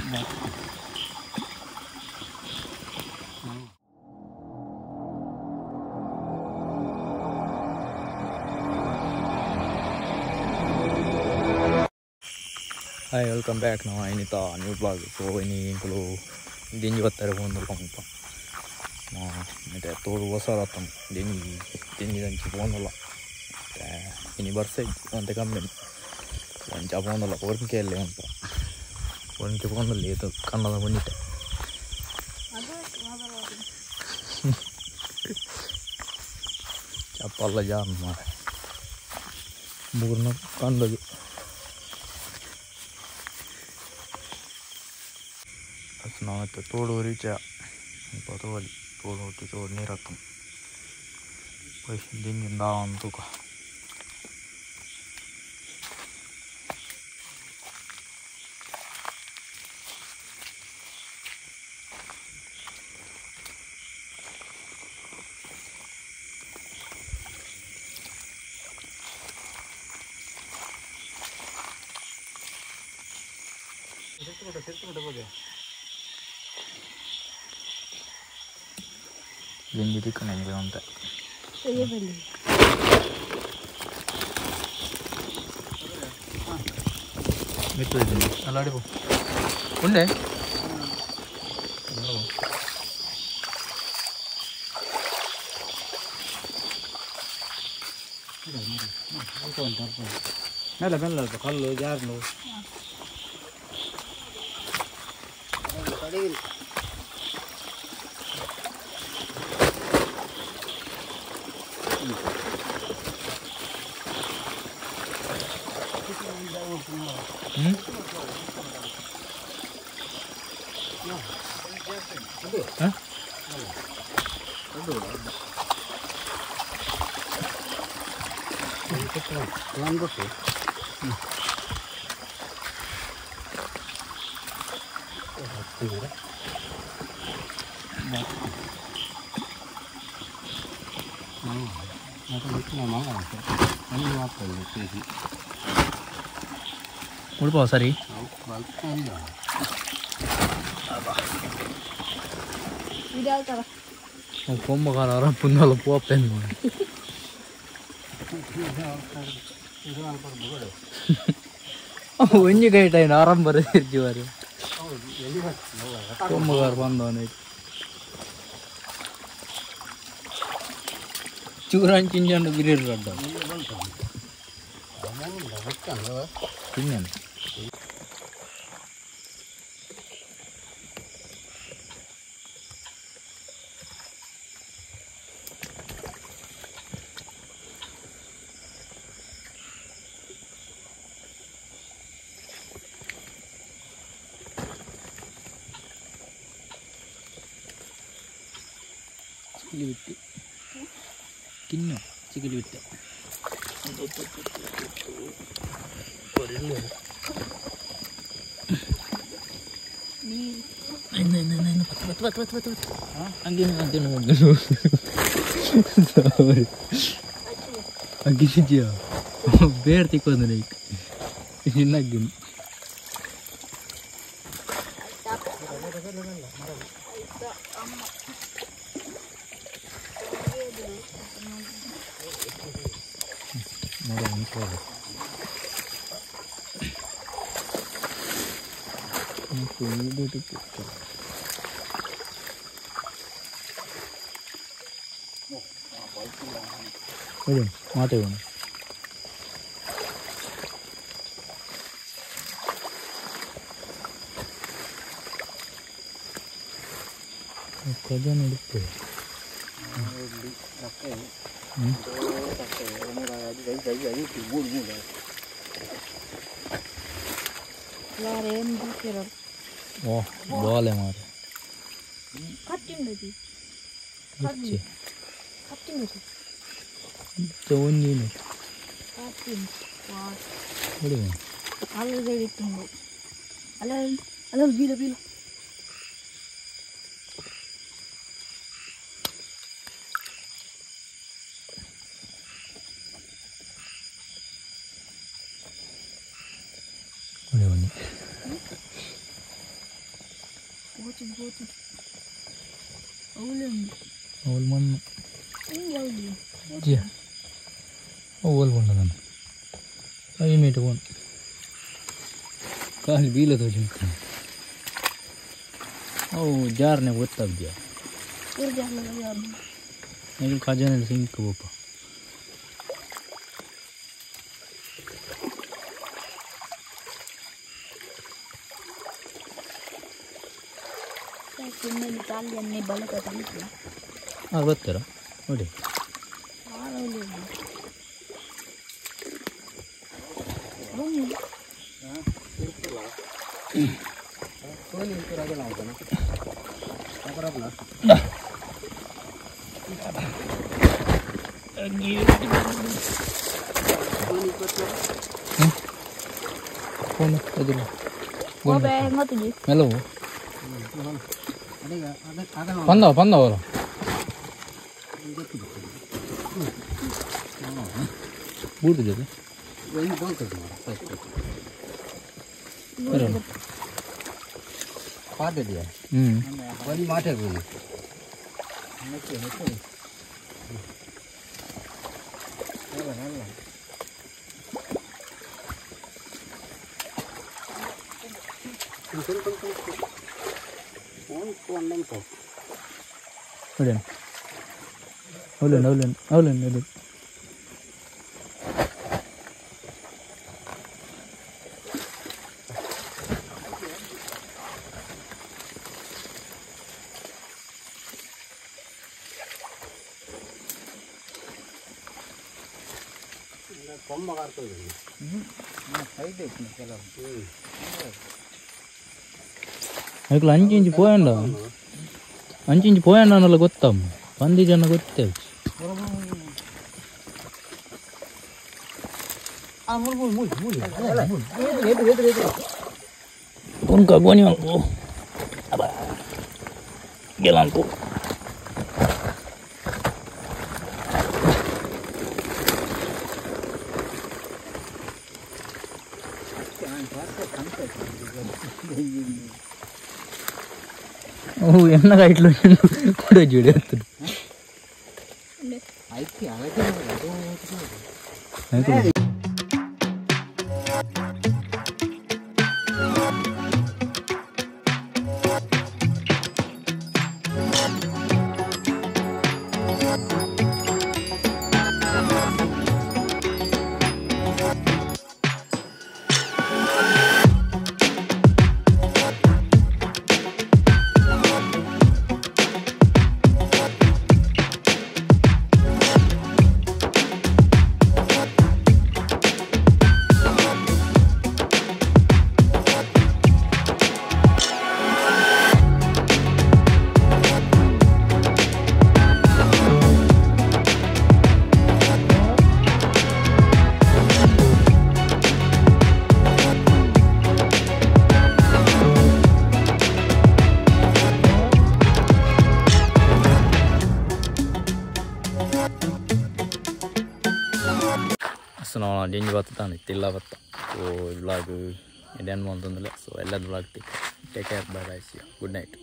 Hai, welcome back now. Ini ta new vlog. So ini kalau din juga terhubung dengan kompa. Nah, ini toru wasaratam. Din dan cipon lah. Ini bersih. Nanti kami dan cipon lah. Orang kelle kompa. Orang cipon lah itu karena ada wanita. Capal lah jam mah. Bukan kan lagi. ನಾವು ತೋಡು ರೀಚ ಪತೋಲಿ ತೋಡು ತೋಡು ನೀರತ್ತಂ pi ದಿಂಜಿಂದ ಅಂತೂಕ ಲಿಂಗಿ ಕಣಂಗೆ ಅಂತ ಮಿತ್ತು ಇದ್ದೀನಿ ಅಲ್ಲಾಡಿ ಪೋ ಉಂಡೆ ಮೆಲ್ಲ ಮೆಲ್ಲ ಕಲ್ಲು ಜಾರ್ಲು ಉಳ್ಬೋ ಸರಿ ಕೊಂಬಗಾರ ಪುನ್ನಲ್ಲ ಪೋಪೆನ್ ಒಂಜಿ ಗೈಟ್ ಆಯ್ತು ಆರಾಮ್ ಬರೋದಿರ್ತೀವಾರು ಕೊಂಬಗಾರ ಬಂದವನೈತಿ ಚೂರಂಚಿಂಜಂಡು ಬಿರಿರ್ಗಡ್ಡ ತಿನ್ನೇನು ಚಿಕಿಲಿ ಬಿಟ್ಟು ಕಿನ್ನು ಚಿಕಿಲಿ ಬಿಟ್ಟು ಅಗ್ಗಿಸಿದ್ಯಾ ಬೇರೆ ತಿಕ್ಕೊಂದು ಲೈಕ್ ಇನ್ನಗ್ಗಿನ ಮಾತೇವಣ ಕಜ ನಡುತ್ತೆ ಓ ಬಾಲೆ ಮಾರ ಒಂದೇನು ಅಲ್ಲ ಬೀಲ ಬೀಲ അവൾ വന്നു അവൾ കൊണ്ടതാണ് കൈമേട്ട് പോകണം കാല് ബീല തോച്ചു ഓ ജാറിനെ ಗೊತ್ತಾಗ್ದ್ಯಾ ಈಗ ಖಜಾನೆ ಸಿಂಕ್ ಹೋಪ ಬರ್ತಾರ ನೋಡಿ ಹಲೋ ಬಂದವ ಬೂಟಿದೆ ಬಲಿ ಮಾಟೆ ಅವಲೇನು ಅದಕ್ಕೆ 5 ಇಂಚ್ పోయండా 5 ಇಂಚ್ పోయండా ಅನ್ನಲ್ಲ ಗೊತ್ತಮ್ಮ 1 ಜನ ಗೊತ್ತೇ pun kagoni aku apa gelanku oh enna kaitlu kuda jude attadu aiki alage Sono dia juga tuh tadi tila betul. So vlog ini dan mau nonton dulu. So, vlog take care, bye bye, see you. Good night.